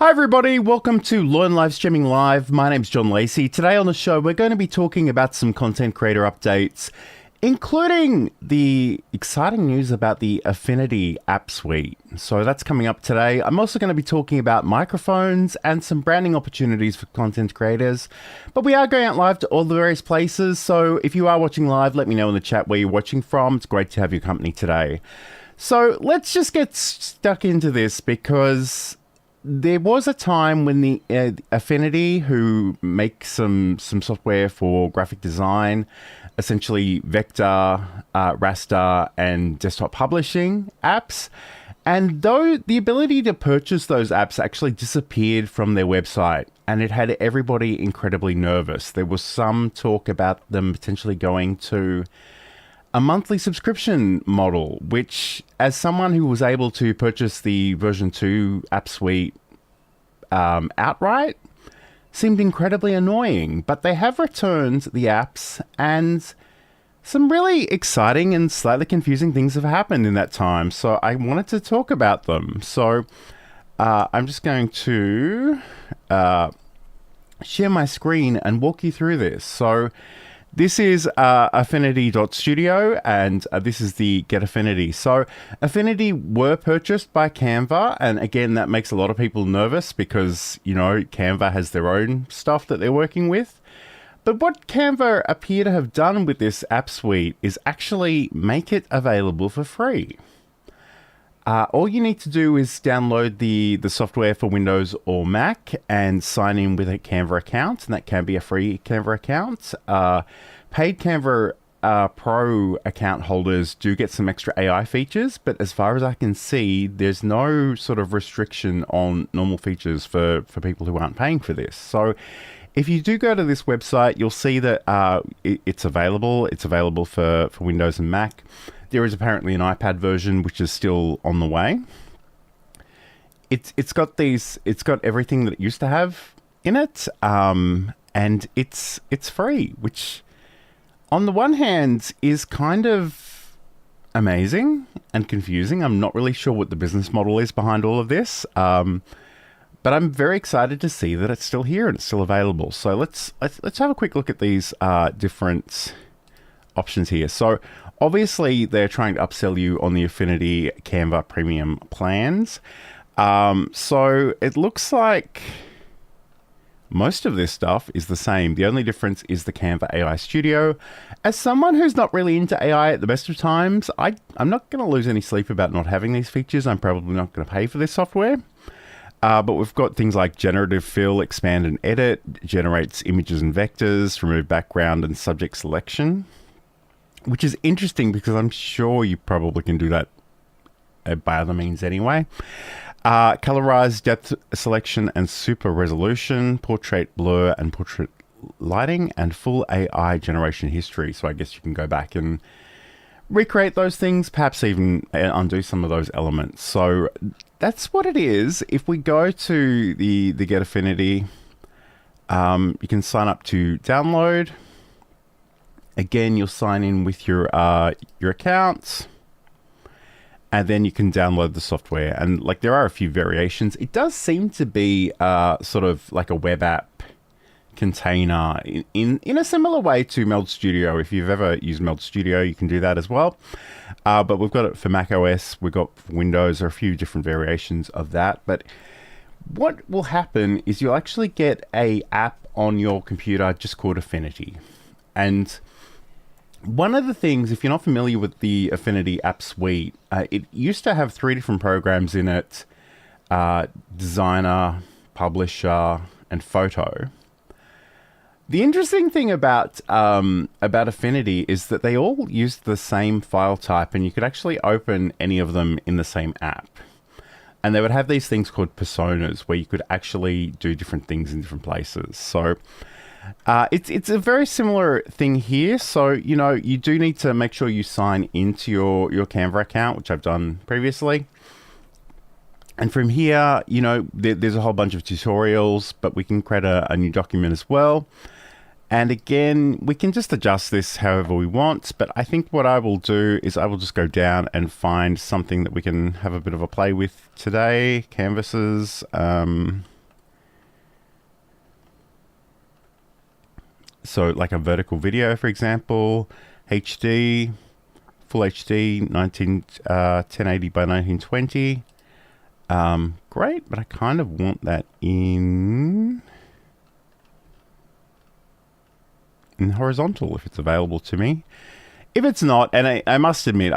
Hi everybody, welcome to Learn Livestreaming Live. My name's John Lacey. Today on the show we're going to be talking about some content creator updates, including the exciting news about the Affinity App Suite. So that's coming up today. I'm also going to be talking about microphones and some branding opportunities for content creators. But we are going out live to all the various places, so if you are watching live, let me know in the chat where you're watching from. It's great to have your company today. So let's just get stuck into this, because there was a time when the Affinity, who make some software for graphic design, essentially vector, raster, and desktop publishing apps, and though the ability to purchase those apps actually disappeared from their website, and it had everybody incredibly nervous. There was some talk about them potentially going to a monthly subscription model, which, as someone who was able to purchase the version 2 app suite outright, seemed incredibly annoying. But they have returned the apps, and some really exciting and slightly confusing things have happened in that time. So I wanted to talk about them. So I'm just going to share my screen and walk you through this. So this is affinity.studio, and this is the Get Affinity. So Affinity were purchased by Canva, and again, that makes a lot of people nervous because, you know, Canva has their own stuff that they're working with. But what Canva appear to have done with this app suite is actually make it available for free. All you need to do is download the software for Windows or Mac and sign in with a Canva account, and that can be a free Canva account. Paid Canva Pro account holders do get some extra AI features, but as far as I can see, there's no sort of restriction on normal features for people who aren't paying for this. So if you do go to this website, you'll see that it's available. It's available for Windows and Mac. There is apparently an iPad version, which is still on the way. It's got everything that it used to have in it, and it's free, which on the one hand is kind of amazing and confusing. I'm not really sure what the business model is behind all of this, but I'm very excited to see that it's still here and it's still available. So let's have a quick look at these different options here. So obviously they're trying to upsell you on the Affinity Canva premium plans. So it looks like most of this stuff is the same. The only difference is the Canva AI Studio. As someone who's not really into AI at the best of times, I'm not going to lose any sleep about not having these features. I'm probably not going to pay for this software. But we've got things like generative fill, expand and edit, generates images and vectors, remove background and subject selection, which is interesting because I'm sure you probably can do that by other means anyway. Colorize, depth selection and super resolution, portrait blur and portrait lighting, and full AI generation history. So I guess you can go back and recreate those things, perhaps even undo some of those elements. So that's what it is. If we go to the Get Affinity, you can sign up to download. Again, you'll sign in with your account, and then you can download the software. And like, there are a few variations. It does seem to be sort of like a web app container in a similar way to Meld Studio. If you've ever used Meld Studio, you can do that as well. But we've got it for Mac OS. We've got for Windows. There are a few different variations of that. But what will happen is you'll actually get a app on your computer just called Affinity. And one of the things, if you're not familiar with the Affinity App Suite, it used to have 3 different programs in it: Designer, Publisher, and Photo. The interesting thing about Affinity is that they all use the same file type, and you could actually open any of them in the same app. And they would have these things called personas, where you could actually do different things in different places. So it's a very similar thing here. So, you know, you do need to make sure you sign into your Canva account, which I've done previously. And from here, you know, there's a whole bunch of tutorials, but we can create a new document as well. And again, we can just adjust this however we want, but I think what I will do is I will just go down and find something that we can have a bit of a play with today. Canvases. So like a vertical video, for example, HD, full HD, 1080 by 1920. Great, but I kind of want that in horizontal if it's available to me. If it's not, and I must admit,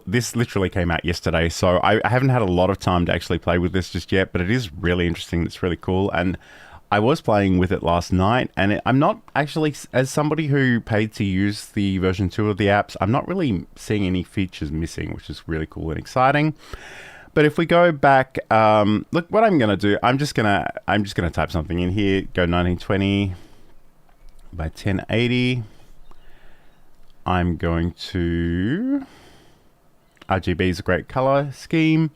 this literally came out yesterday, so I haven't had a lot of time to actually play with this just yet, but it is really interesting. It's really cool. And I was playing with it last night, and I'm not actually, as somebody who paid to use the version 2 of the apps, I'm not really seeing any features missing, which is really cool and exciting. But if we go back, look, what I'm going to do, I'm just going to type something in here, go 1920 by 1080. I'm going to, RGB is a great color scheme.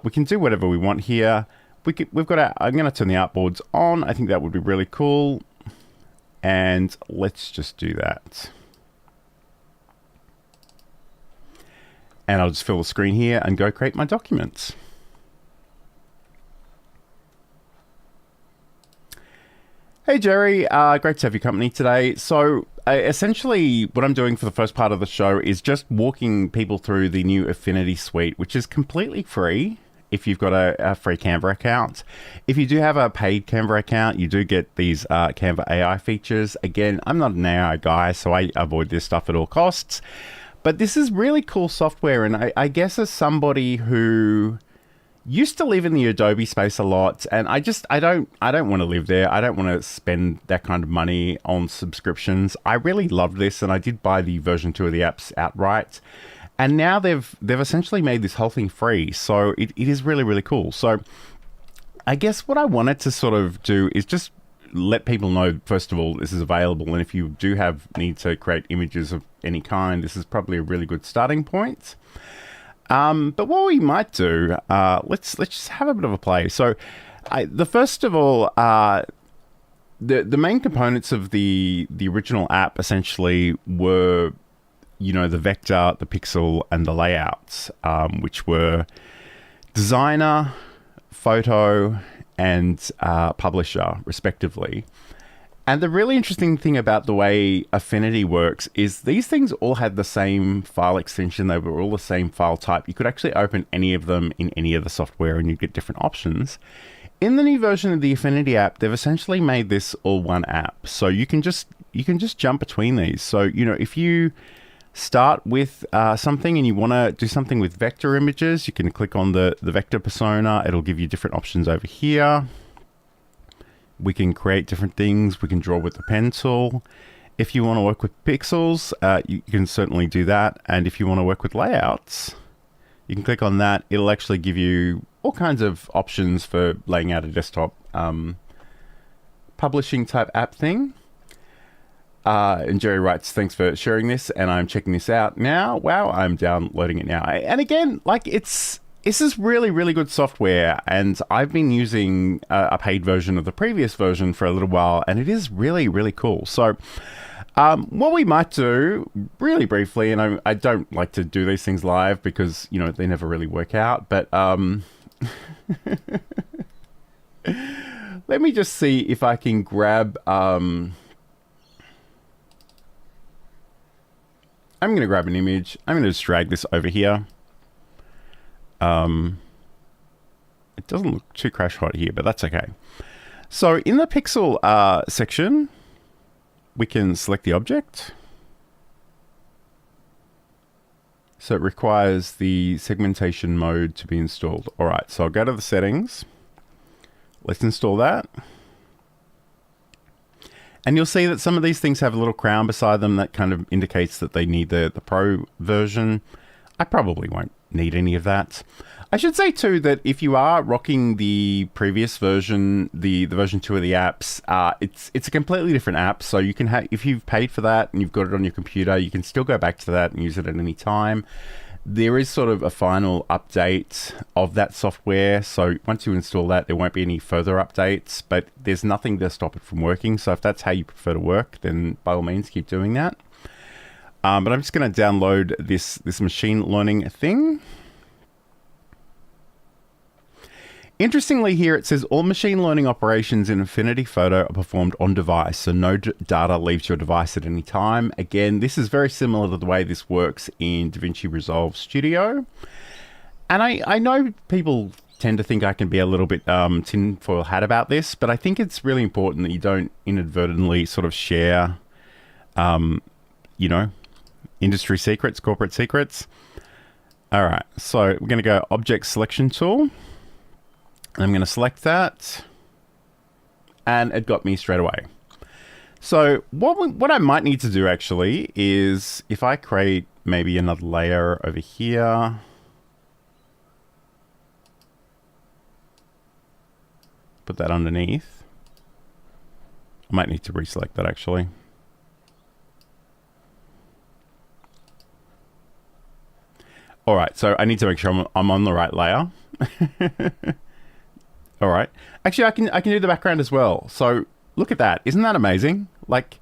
We can do whatever we want here. I'm going to turn the artboards on. I think that would be really cool. And let's just do that. And I'll just fill the screen here and go create my documents. Hey Jerry, great to have your company today. So essentially what I'm doing for the first part of the show is just walking people through the new Affinity suite, which is completely free if you've got a free Canva account. If you do have a paid Canva account, you do get these Canva AI features. Again, I'm not an AI guy, so I avoid this stuff at all costs. But this is really cool software, and I guess as somebody who used to live in the Adobe space a lot, and I don't want to live there. I don't want to spend that kind of money on subscriptions. I really loved this, and I did buy the version 2 of the apps outright. And now they've essentially made this whole thing free, so it is really, really cool. So I guess what I wanted to sort of do is just let people know, first of all, this is available, and if you do need to create images of any kind, this is probably a really good starting point. But what we might do, let's just have a bit of a play. So first of all, the main components of the original app essentially were, you know, the vector, the pixel, and the layouts, which were designer, photo, and publisher, respectively. And the really interesting thing about the way Affinity works is these things all had the same file extension. They were all the same file type. You could actually open any of them in any of the software and you get different options. In the new version of the Affinity app, they've essentially made this all one app. So you can just jump between these. So, you know, if you start with something and you want to do something with vector images, you can click on the vector persona. It'll give you different options over here. We can create different things. We can draw with the pencil. If you want to work with pixels, you can certainly do that. And if you want to work with layouts, you can click on that. It'll actually give you all kinds of options for laying out a desktop publishing type app thing. And Jerry writes, thanks for sharing this, and I'm checking this out now. Wow, I'm downloading it now. And again, like this is really, really good software, and I've been using a paid version of the previous version for a little while, and it is really, really cool. So what we might do, really briefly, and I don't like to do these things live because, you know, they never really work out, but let me just see if I can grab... I'm going to grab an image. I'm going to just drag this over here. It doesn't look too crash hot here, but that's okay. So in the pixel section, we can select the object. So it requires the segmentation mode to be installed. All right, so I'll go to the settings. Let's install that. And you'll see that some of these things have a little crown beside them that kind of indicates that they need the Pro version. I probably won't need any of that. I should say too that if you are rocking the previous version, the version 2 of the apps, it's a completely different app. So you can if you've paid for that and you've got it on your computer, you can still go back to that and use it at any time. There is sort of a final update of that software. So once you install that, there won't be any further updates, but there's nothing to stop it from working. So if that's how you prefer to work, then by all means, keep doing that. But I'm just going to download this machine learning thing. Interestingly here, it says all machine learning operations in Affinity Photo are performed on device, so no data leaves your device at any time. Again, this is very similar to the way this works in DaVinci Resolve Studio. And I know people tend to think I can be a little bit tinfoil hat about this, but I think it's really important that you don't inadvertently sort of share, you know, industry secrets, corporate secrets. All right, so we're going to go Object Selection Tool. I'm going to select that, and it got me straight away. So what I might need to do actually is if I create maybe another layer over here, put that underneath. I might need to reselect that actually. All right, so I need to make sure I'm on the right layer. All right. Actually, I can do the background as well. So look at that. Isn't that amazing? Like,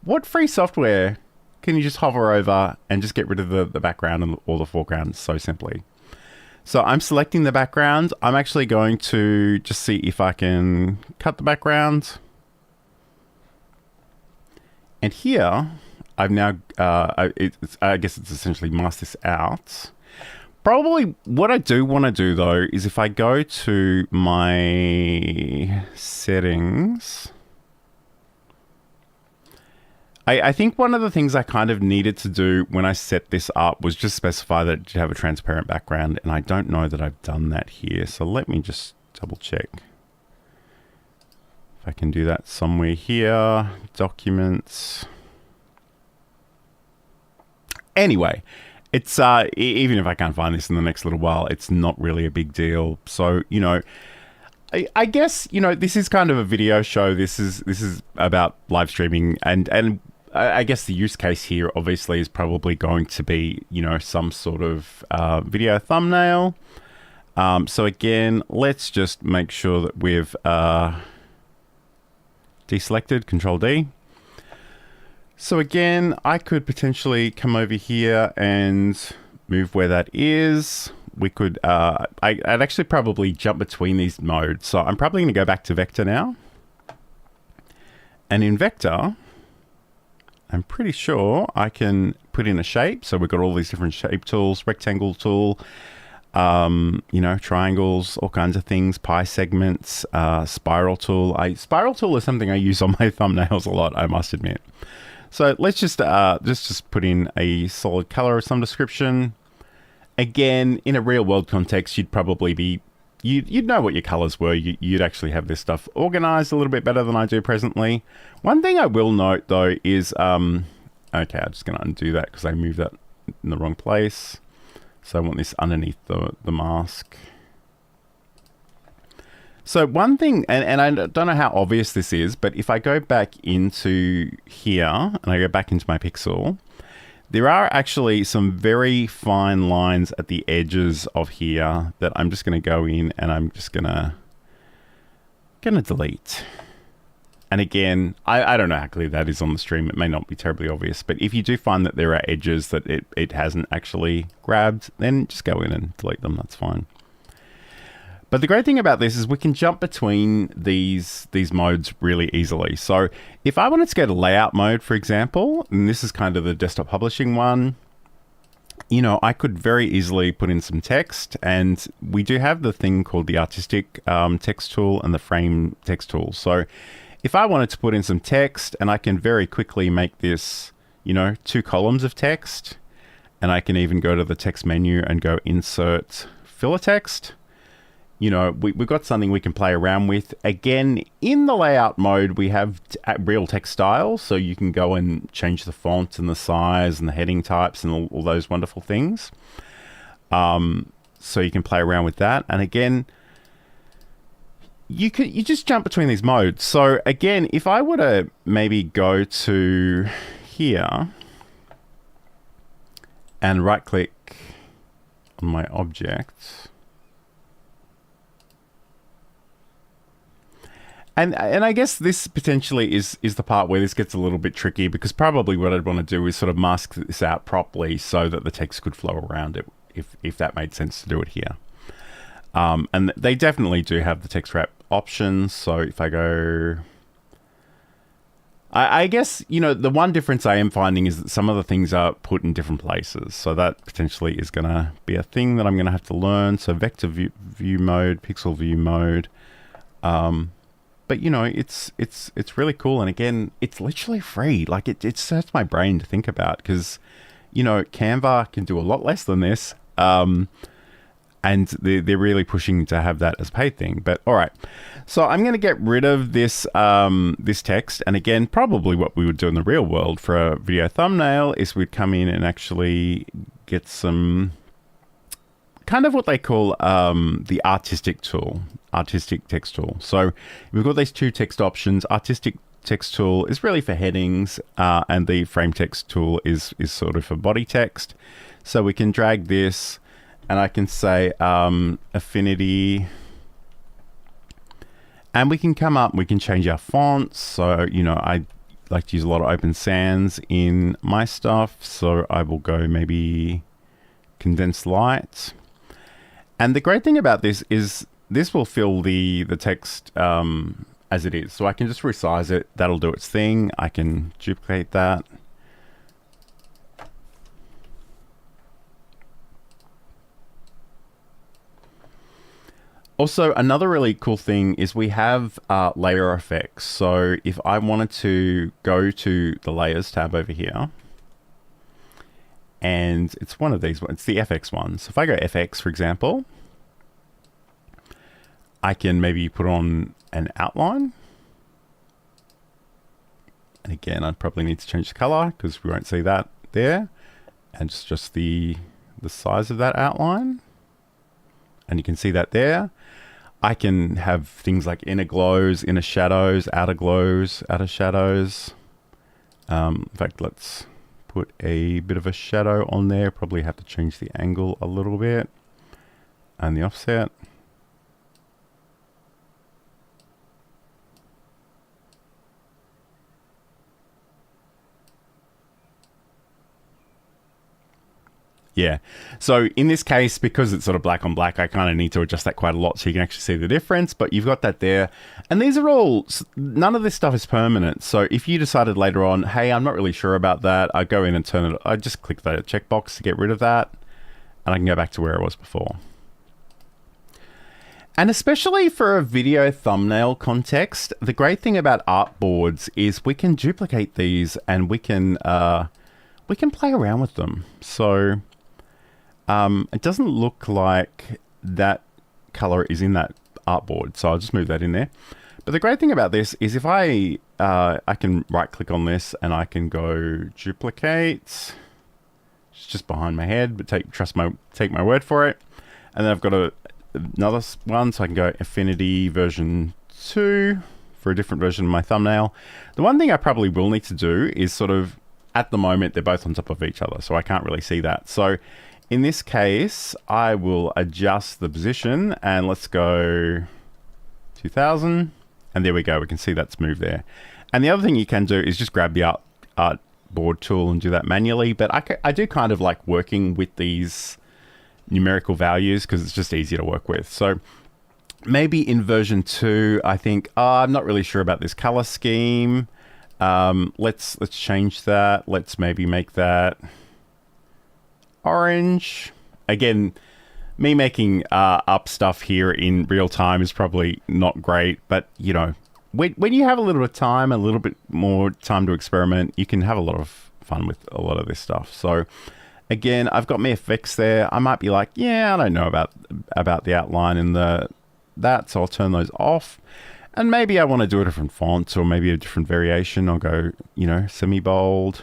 what free software can you just hover over and just get rid of the background and all the foreground so simply? So I'm selecting the background. I'm actually going to just see if I can cut the background. And here, I've now, I guess it's essentially masked this out. Probably what I do want to do though is if I go to my settings, I think one of the things I kind of needed to do when I set this up was just specify that it should have a transparent background, and I don't know that I've done that here. So let me just double check. If I can do that somewhere here, documents. Anyway. It's even if I can't find this in the next little while, it's not really a big deal. So, you know, I guess, you know, this is kind of a video show. This is about live streaming, and I guess the use case here obviously is probably going to be, you know, some sort of video thumbnail. So again, let's just make sure that we've deselected, Control D. So again, I could potentially come over here and move where that is. We could, I'd actually probably jump between these modes. So I'm probably going to go back to vector now. And in vector, I'm pretty sure I can put in a shape. So we've got all these different shape tools, rectangle tool, you know, triangles, all kinds of things, pie segments, spiral tool. Spiral tool is something I use on my thumbnails a lot, I must admit. So let's just put in a solid color of some description. Again, in a real world context, you'd probably be, you'd know what your colors were. You'd actually have this stuff organized a little bit better than I do presently. One thing I will note though is, okay, I'm just going to undo that because I moved that in the wrong place. So I want this underneath the mask. So one thing, and I don't know how obvious this is, but if I go back into here and I go back into my pixel, there are actually some very fine lines at the edges of here that I'm just going to go in and I'm just gonna delete. And again, I don't know how clear that is on the stream. It may not be terribly obvious, but if you do find that there are edges that it hasn't actually grabbed, then just go in and delete them. That's fine. But the great thing about this is we can jump between these modes really easily. So if I wanted to go to layout mode, for example, and this is kind of the desktop publishing one, you know, I could very easily put in some text, and we do have the thing called the artistic text tool and the frame text tool. So if I wanted to put in some text, and I can very quickly make this, you know, 2 columns of text, and I can even go to the text menu and go insert filler text. You know, we've got something we can play around with. Again, in the layout mode, we have real text styles, so you can go and change the font and the size and the heading types and all those wonderful things. So you can play around with that. And again, you just jump between these modes. So again, if I were to maybe go to here and right click on my object. And I guess this potentially is the part where this gets a little bit tricky, because probably what I'd want to do is sort of mask this out properly so that the text could flow around it, if that made sense to do it here. And they definitely do have the text wrap options. So if I go... I guess, you know, the one difference I am finding is that some of the things are put in different places. So that potentially is going to be a thing that I'm going to have to learn. So vector view mode, pixel view mode. But, you know, it's really cool. And again, it's literally free. Like, it hurts my brain to think about, because, you know, Canva can do a lot less than this. And they're really pushing to have that as a paid thing. But all right, so I'm going to get rid of this this text. And again, probably what we would do in the real world for a video thumbnail is we'd come in and actually get some kind of what they call the artistic text tool. So we've got these two text options. Artistic text tool is really for headings, and the frame text tool is sort of for body text. So we can drag this, and I can say Affinity, and we can come up, we can change our fonts. So, you know, I like to use a lot of Open Sans in my stuff. So I will go maybe Condensed Light. And the great thing about this is this will fill the text as it is. So I can just resize it. That'll do its thing. I can duplicate that. Also, another really cool thing is we have layer effects. So if I wanted to go to the layers tab over here, and it's one of these, it's the FX one. So if I go FX, for example, I can maybe put on an outline. And again, I'd probably need to change the color because we won't see that there. And it's just the size of that outline. And you can see that there. I can have things like inner glows, inner shadows, outer glows, outer shadows. In fact, let's put a bit of a shadow on there. Probably have to change the angle a little bit and the offset. Yeah. So in this case, because it's sort of black on black, I kind of need to adjust that quite a lot so you can actually see the difference, but you've got that there. And these are all, none of this stuff is permanent. So if you decided later on, hey, I'm not really sure about that, I go in and turn it, I just click the checkbox to get rid of that, and I can go back to where it was before. And especially for a video thumbnail context, the great thing about artboards is we can duplicate these and we can play around with them. So it doesn't look like that color is in that artboard, so I'll just move that in there. But the great thing about this is if I can right click on this and I can go duplicate. It's just behind my head, but take my word for it. And then I've got another one, so I can go Affinity version 2 for a different version of my thumbnail. The one thing I probably will need to do is sort of, at the moment, they're both on top of each other, so I can't really see that. So in this case, I will adjust the position and let's go 2000. And there we go. We can see that's moved there. And the other thing you can do is just grab the artboard tool and do that manually. But I do kind of like working with these numerical values because it's just easier to work with. So maybe in version 2, I think, I'm not really sure about this color scheme. Let's change that. Let's maybe make that orange. Again, me making up stuff here in real time is probably not great, but you know, when you have a little bit of time, a little bit more time to experiment, you can have a lot of fun with a lot of this stuff. So again, I've got my effects there. I might be like, yeah, I don't know about the outline and that, so I'll turn those off. And maybe I want to do a different font or maybe a different variation. I'll go, you know, semi-bold.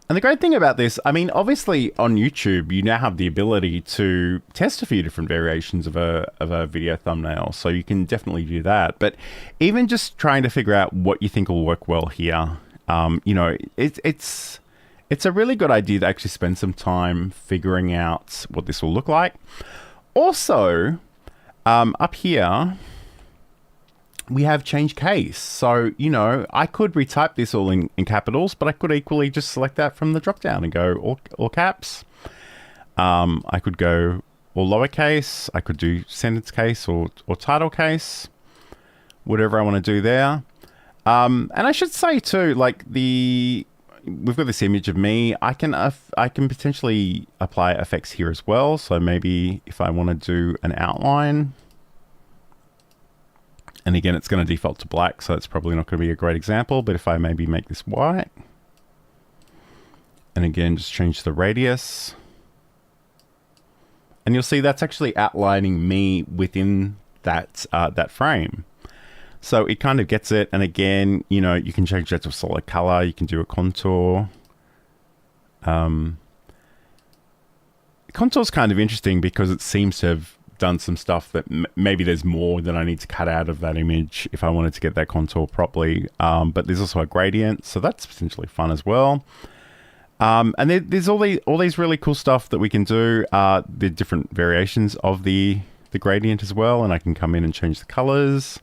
And the great thing about this, I mean, obviously on YouTube, you now have the ability to test a few different variations of a video thumbnail. So you can definitely do that. But even just trying to figure out what you think will work well here, you know, it's it's a really good idea to actually spend some time figuring out what this will look like. Also, up here, we have change case. So, you know, I could retype this all in capitals, but I could equally just select that from the drop down and go all caps. I could go all lowercase. I could do sentence case or title case, whatever I want to do there. And I should say too, like we've got this image of me. I can potentially apply effects here as well. So maybe if I want to do an outline, and again, it's going to default to black, so it's probably not going to be a great example. But if I maybe make this white, and again, just change the radius, and you'll see that's actually outlining me within that that frame. So it kind of gets it. And again, you know, you can change that to a solid color. You can do a contour. Contour's kind of interesting because it seems to have done some stuff that maybe there's more that I need to cut out of that image if I wanted to get that contour properly. But there's also a gradient, so that's potentially fun as well. And there's all these really cool stuff that we can do. The different variations of the gradient as well, and I can come in and change the colors.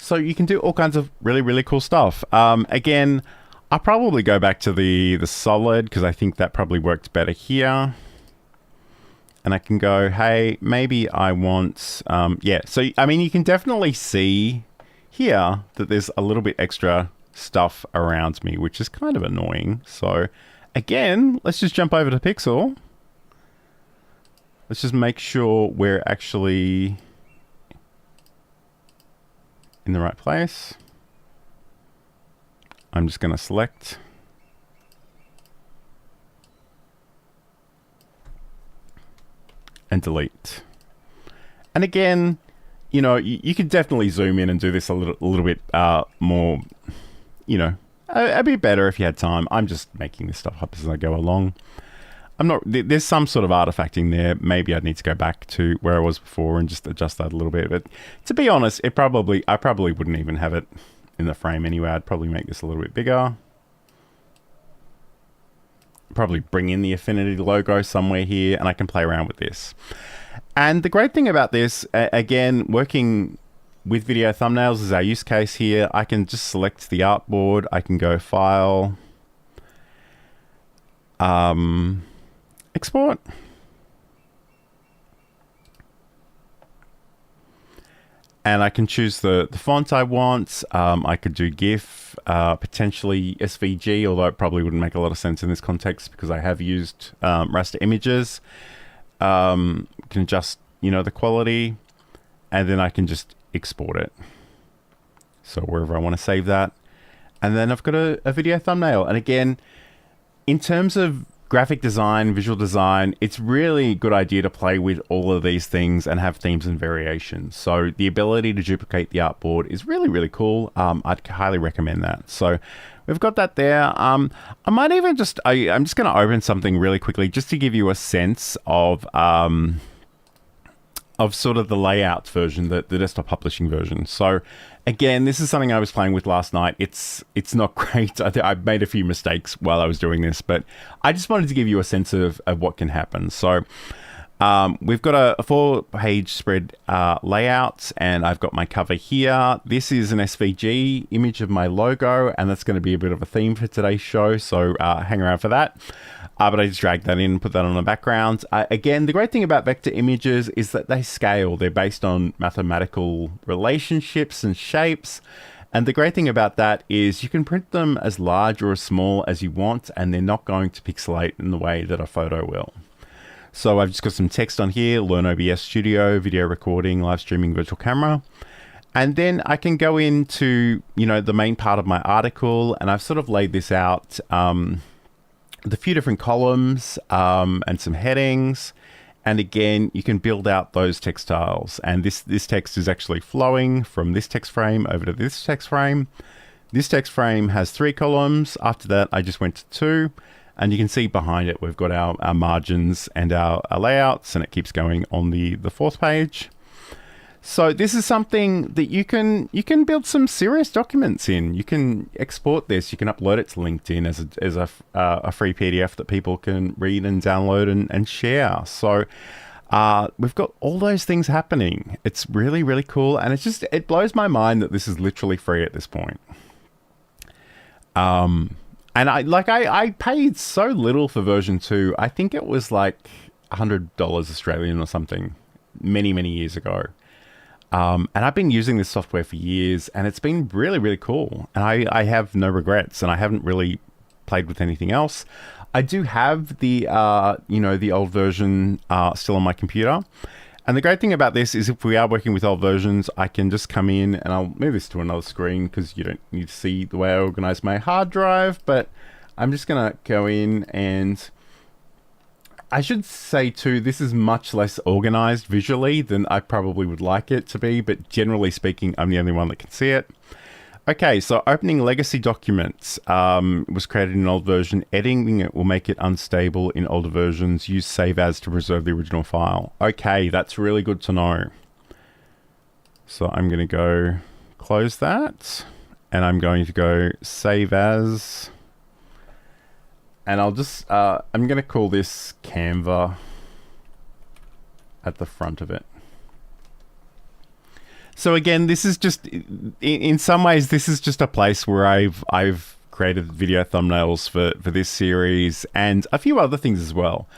So you can do all kinds of really, really cool stuff. Again, I'll probably go back to the solid because I think that probably worked better here. And I can go, hey, maybe I want, yeah. So, I mean, you can definitely see here that there's a little bit extra stuff around me, which is kind of annoying. So again, let's just jump over to Pixel. Let's just make sure we're actually in the right place. I'm just going to select. And delete. And again, you know, you can definitely zoom in and do this a little bit more, you know, a bit better if you had time. I'm just making this stuff up as I go along. There's some sort of artifacting there. Maybe I'd need to go back to where I was before and just adjust that a little bit. But to be honest, I probably wouldn't even have it in the frame anyway. I'd probably make this a little bit bigger. Probably bring in the Affinity logo somewhere here, and I can play around with this. And the great thing about this, again, working with video thumbnails is our use case here. I can just select the artboard. I can go File, Export. And I can choose the font I want. I could do GIF, potentially SVG, although it probably wouldn't make a lot of sense in this context because I have used raster images. Can adjust, you know, the quality, and then I can just export it. So wherever I want to save that. And then I've got a video thumbnail. And again, in terms of graphic design, visual design, it's really a good idea to play with all of these things and have themes and variations. So the ability to duplicate the artboard is really, really cool. I'd highly recommend that. So we've got that there. I might even just, I'm just going to open something really quickly just to give you a sense of sort of the layout version, the desktop publishing version. So again, this is something I was playing with last night. It's not great. I made a few mistakes while I was doing this, but I just wanted to give you a sense of what can happen. So we've got a 4-page spread layout, and I've got my cover here. This is an SVG image of my logo, and that's going to be a bit of a theme for today's show. So hang around for that. But I just dragged that in and put that on the background. Again, the great thing about vector images is that they scale. They're based on mathematical relationships and shapes. And the great thing about that is you can print them as large or as small as you want, and they're not going to pixelate in the way that a photo will. So I've just got some text on here: Learn OBS Studio, video recording, live streaming, virtual camera. And then I can go into, you know, the main part of my article, and I've sort of laid this out. The few different columns and some headings. And again, you can build out those text tiles. And this text is actually flowing from this text frame over to this text frame. This text frame has 3 columns. After that, I just went to 2. And you can see behind it, we've got our margins and our layouts, and it keeps going on the 4th page. So this is something that you can build some serious documents in. You can export this. You can upload it to LinkedIn as a free PDF that people can read and download and share. So we've got all those things happening. It's really, really cool, and it blows my mind that this is literally free at this point. And I paid so little for version 2. I think it was like $100 Australian or something many, many years ago. And I've been using this software for years, and it's been really, really cool. And I have no regrets, and I haven't really played with anything else. I do have the the old version still on my computer. And the great thing about this is if we are working with old versions, I can just come in, and I'll move this to another screen because you don't need to see the way I organize my hard drive. But I'm just going to go in, and I should say too, this is much less organized visually than I probably would like it to be. But generally speaking, I'm the only one that can see it. Okay, so opening legacy documents was created in an old version. Editing it will make it unstable in older versions. Use save as to preserve the original file. Okay, that's really good to know. So I'm going to go close that, and I'm going to go save as, and I'll just, I'm going to call this Canva at the front of it. So again, this is just, in some ways, this is just a place where I've created video thumbnails for this series and a few other things as well.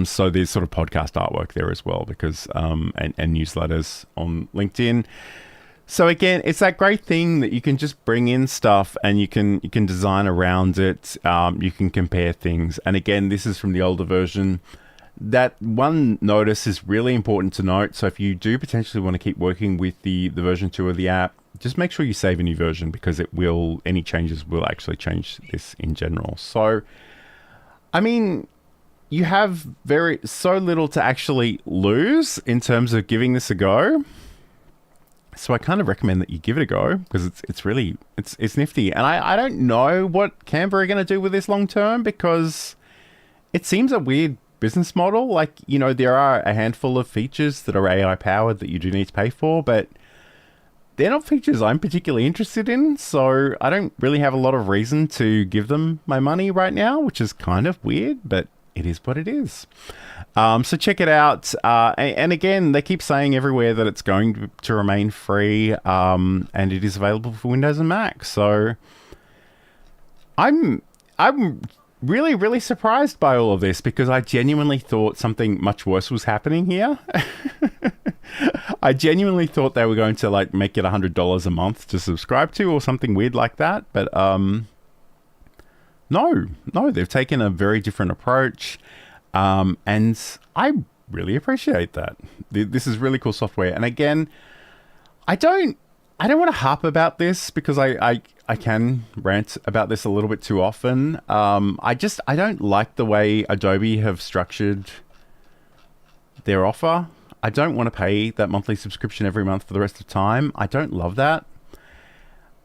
So there's sort of podcast artwork there as well, because and newsletters on LinkedIn. So again, it's that great thing that you can just bring in stuff and you can design around it. You can compare things. And again, this is from the older version. That one notice is really important to note. So if you do potentially want to keep working with the version 2 of the app, just make sure you save a new version, because any changes will actually change this in general. So, I mean, you have so little to actually lose in terms of giving this a go. So I kind of recommend that you give it a go, because it's really nifty. And I don't know what Canva are going to do with this long term, because it seems a weird business model. Like, there are a handful of features that are AI powered that you do need to pay for, but they're not features I'm particularly interested in. So I don't really have a lot of reason to give them my money right now, which is kind of weird, but it is what it is. So check it out. And again, they keep saying everywhere that it's going to remain free, and it is available for Windows and Mac. So I'm really, really surprised by all of this, because I genuinely thought something much worse was happening here. I genuinely thought they were going to make it $100 a month to subscribe to, or something weird like that. But no, they've taken a very different approach. And I really appreciate that. This is really cool software. And again, I don't want to harp about this, because I can rant about this a little bit too often. I don't like the way Adobe have structured their offer. I don't want to pay that monthly subscription every month for the rest of the time. I don't love that.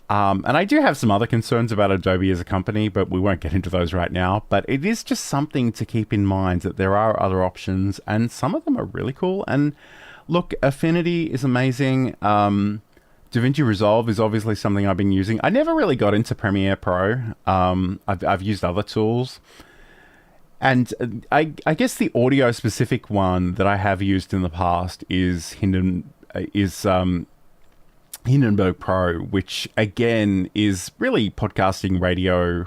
And I do have some other concerns about Adobe as a company, but we won't get into those right now. But it is just something to keep in mind, that there are other options, and some of them are really cool. And look, Affinity is amazing. DaVinci Resolve is obviously something I've been using. I never really got into Premiere Pro. I've used other tools. And I guess the audio specific one that I have used in the past is Hindenburg Pro, which again is really podcasting radio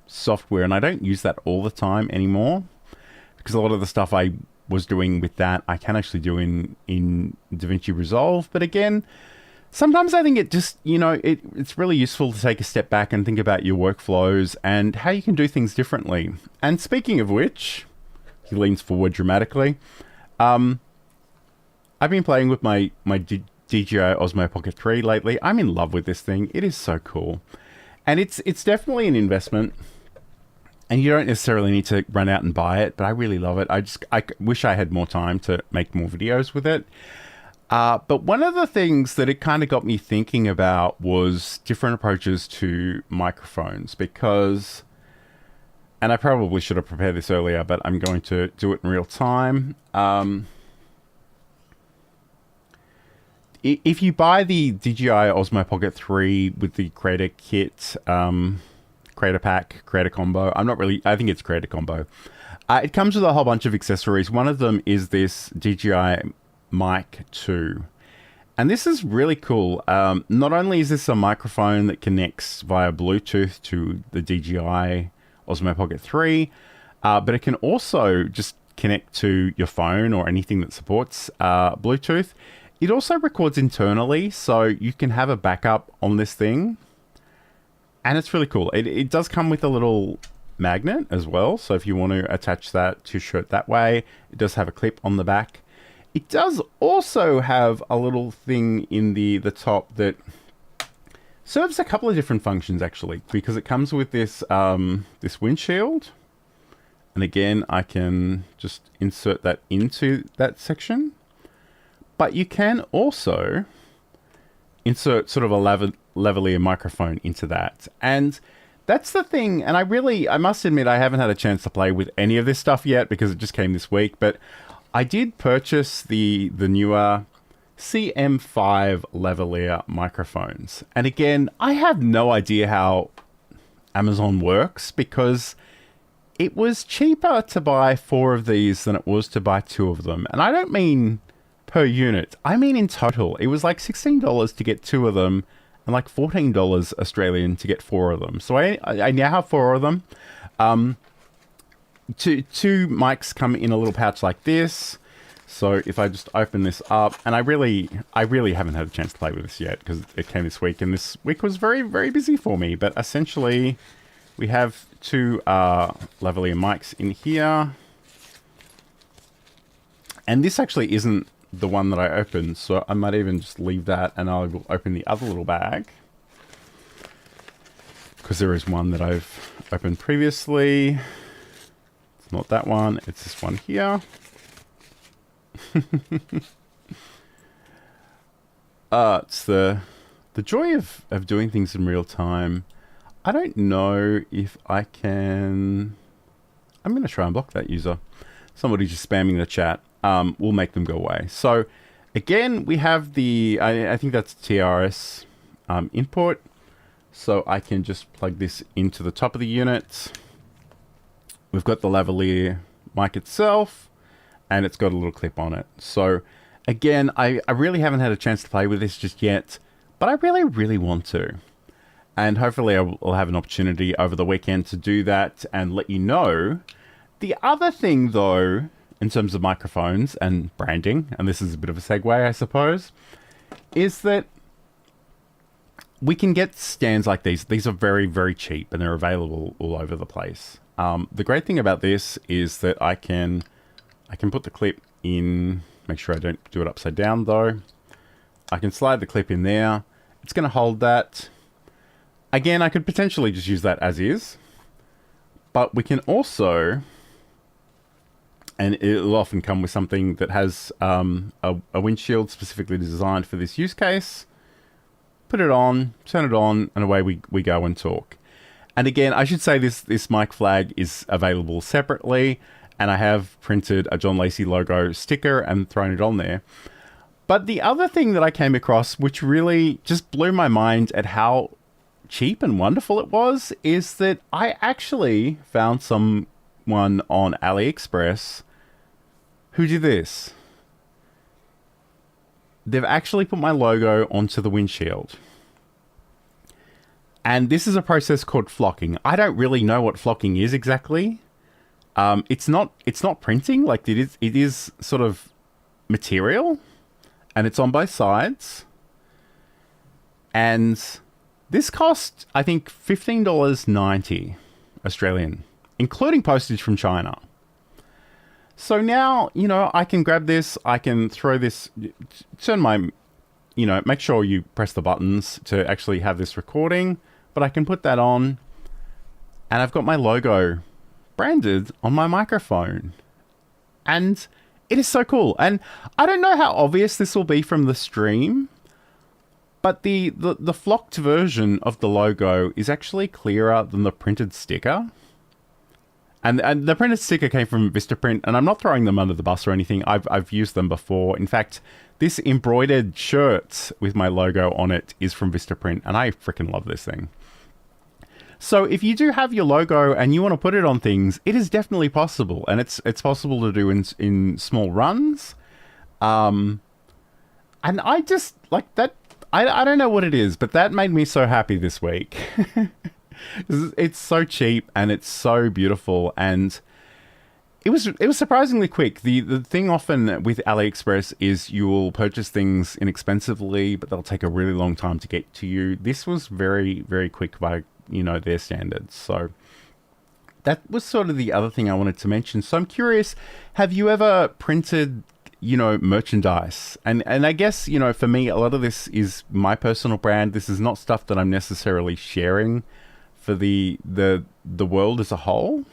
software. And I don't use that all the time anymore, because a lot of the stuff I was doing with that, I can actually do in DaVinci Resolve. But again, sometimes I think it just, it's really useful to take a step back and think about your workflows and how you can do things differently. And speaking of which, he leans forward dramatically. I've been playing with my DJI Osmo Pocket 3 lately. I'm in love with this thing. It is so cool. And it's definitely an investment. And you don't necessarily need to run out and buy it, but I really love it. I wish I had more time to make more videos with it. But one of the things that it kind of got me thinking about was different approaches to microphones, because, and I probably should have prepared this earlier, but I'm going to do it in real time. if you buy the DJI Osmo Pocket 3 with the Creator Kit, Creator Pack, Creator Combo, I think it's Creator Combo. It comes with a whole bunch of accessories. One of them is this DJI Mic 2. And this is really cool. Not only is this a microphone that connects via Bluetooth to the DJI Osmo Pocket 3, but it can also just connect to your phone or anything that supports Bluetooth. It also records internally, so you can have a backup on this thing. And it's really cool. It does come with a little magnet as well, so if you want to attach that to your shirt that way, it does have a clip on the back. It does also have a little thing in the top that serves a couple of different functions, actually, because it comes with this this windshield. And again, I can just insert that into that section. But you can also insert sort of a lavalier microphone into that. And that's the thing. And I must admit, I haven't had a chance to play with any of this stuff yet because it just came this week. But I did purchase the newer CM5 lavalier microphones. And again, I have no idea how Amazon works because it was cheaper to buy 4 of these than it was to buy 2 of them. And I don't mean per unit. I mean in total. It was like $16 to get 2 of them and like $14 Australian to get 4 of them. So I now have 4 of them. Two mics come in a little pouch like this. So if I just open this up, and I really haven't had a chance to play with this yet because it came this week, and this week was very, very busy for me. But essentially, we have 2 lavalier mics in here. And this actually isn't the one that I opened, so I might even just leave that and I will open the other little bag. Because there is one that I've opened previously. It's not that one, it's this one here. It's the joy of doing things in real time. I don't know if I can... I'm going to try and block that user. Somebody just spamming the chat. We'll make them go away. So again, we have the, I think that's TRS input. So I can just plug this into the top of the unit. We've got the lavalier mic itself, and it's got a little clip on it. So again, I really haven't had a chance to play with this just yet, but I really, really want to. And hopefully I'll have an opportunity over the weekend to do that and let you know. The other thing though, in terms of microphones and branding, and this is a bit of a segue, I suppose, is that we can get stands like these. These are very, very cheap and they're available all over the place. The great thing about this is that I can put the clip in, make sure I don't do it upside down though. I can slide the clip in there. It's going to hold that. Again, I could potentially just use that as is, but we can also, and it'll often come with something that has a windshield specifically designed for this use case. Put it on, turn it on, and away we go and talk. And again, I should say this mic flag is available separately, and I have printed a John Lacey logo sticker and thrown it on there. But the other thing that I came across, which really just blew my mind at how cheap and wonderful it was, is that I actually found someone on AliExpress who did this. They've actually put my logo onto the windshield. And this is a process called flocking. I don't really know what flocking is exactly. It's not printing, like it is sort of material, and it's on both sides. And this cost, I think, $15.90 Australian, including postage from China. So now, I can grab this, I can throw this, turn my, make sure you press the buttons to actually have this recording, but I can put that on, and I've got my logo branded on my microphone. And it is so cool. And I don't know how obvious this will be from the stream, but the flocked version of the logo is actually clearer than the printed sticker. And the printed sticker came from Vistaprint, and I'm not throwing them under the bus or anything. I've used them before. In fact, this embroidered shirt with my logo on it is from Vistaprint, and I freaking love this thing. So if you do have your logo and you want to put it on things, it is definitely possible, and it's possible to do in small runs. And I just like that. I don't know what it is, but that made me so happy this week. It's so cheap and it's so beautiful, and it was surprisingly quick. The thing often with AliExpress is you'll purchase things inexpensively, but they'll take a really long time to get to you. This was very, very quick by, you know, their standards. So that was sort of the other thing I wanted to mention. So I'm curious, have you ever printed, you know, merchandise? And I guess, you know, for me, a lot of this is my personal brand. This is not stuff that I'm necessarily sharing for the world as a whole.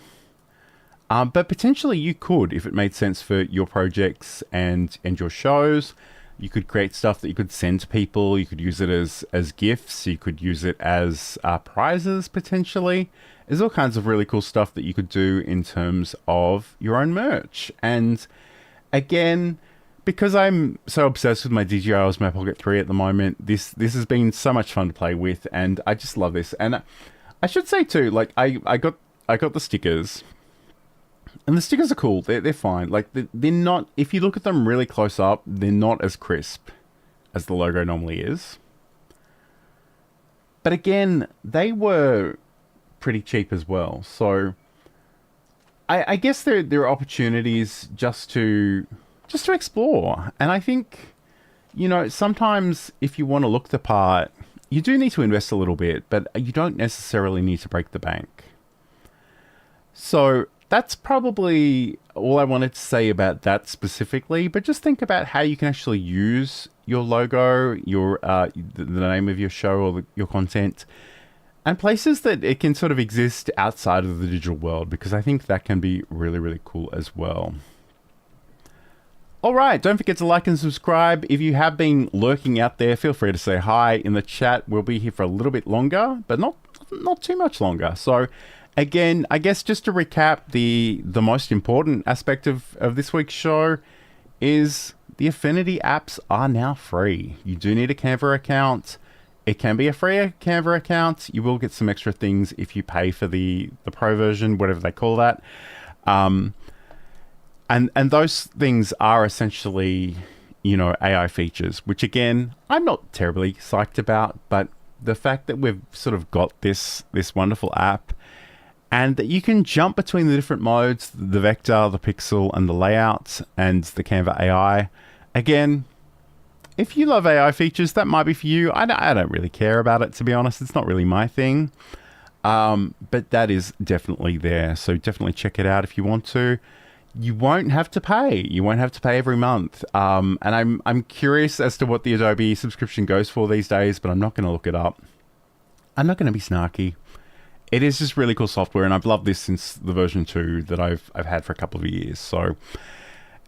But potentially you could, if it made sense for your projects and your shows. You could create stuff that you could send to people. You could use it as gifts. You could use it as prizes, potentially. There's all kinds of really cool stuff that you could do in terms of your own merch. And again, because I'm so obsessed with my DJI Osmo Pocket 3 at the moment, this has been so much fun to play with, and I just love this. And I should say too, like I got the stickers. And the stickers are cool. They're fine. Like, they're not... If you look at them really close up, they're not as crisp as the logo normally is. But again, they were pretty cheap as well. So, I guess there are opportunities just to explore. And I think, you know, sometimes if you want to look the part, you do need to invest a little bit, but you don't necessarily need to break the bank. So... that's probably all I wanted to say about that specifically, but just think about how you can actually use your logo, your the name of your show or your content, and places that it can sort of exist outside of the digital world, because I think that can be really, really cool as well. All right, don't forget to like and subscribe. If you have been lurking out there, feel free to say hi in the chat. We'll be here for a little bit longer, but not too much longer. So again, I guess just to recap, the most important aspect of this week's show is the Affinity apps are now free. You do need a Canva account. It can be a free Canva account. You will get some extra things if you pay for the pro version, whatever they call that. And those things are essentially, you know, AI features, which again, I'm not terribly psyched about, but the fact that we've sort of got this wonderful app, and that you can jump between the different modes, the vector, the pixel, and the layout, and the Canva AI. Again, if you love AI features, that might be for you. I don't really care about it, to be honest. It's not really my thing. But that is definitely there. So definitely check it out if you want to. You won't have to pay. You won't have to pay every month. And I'm curious as to what the Adobe subscription goes for these days, but I'm not going to look it up. I'm not going to be snarky. It is just really cool software, and I've loved this since the version 2 that I've had for a couple of years. So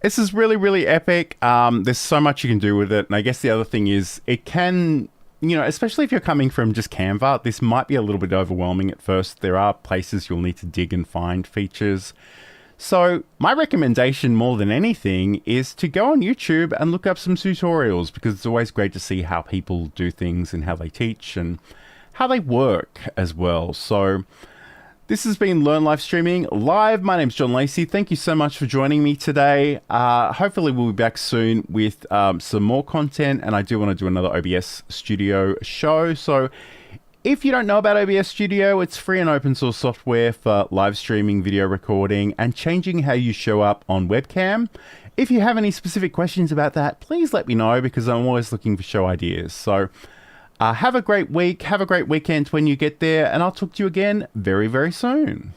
this is really, really epic. There's so much you can do with it. And I guess the other thing is it can, you know, especially if you're coming from just Canva, this might be a little bit overwhelming at first. There are places you'll need to dig and find features. So my recommendation more than anything is to go on YouTube and look up some tutorials, because it's always great to see how people do things and how they teach and how they work as well. So this has been Learn Live Streaming Live. My name's John Lacey. Thank you so much for joining me today. Hopefully we'll be back soon with some more content, and I do want to do another OBS Studio show. So if you don't know about OBS Studio, it's free and open source software for live streaming, video recording, and changing how you show up on webcam. If you have any specific questions about that, please let me know, because I'm always looking for show ideas. So have a great week. Have a great weekend when you get there, and I'll talk to you again very, very soon.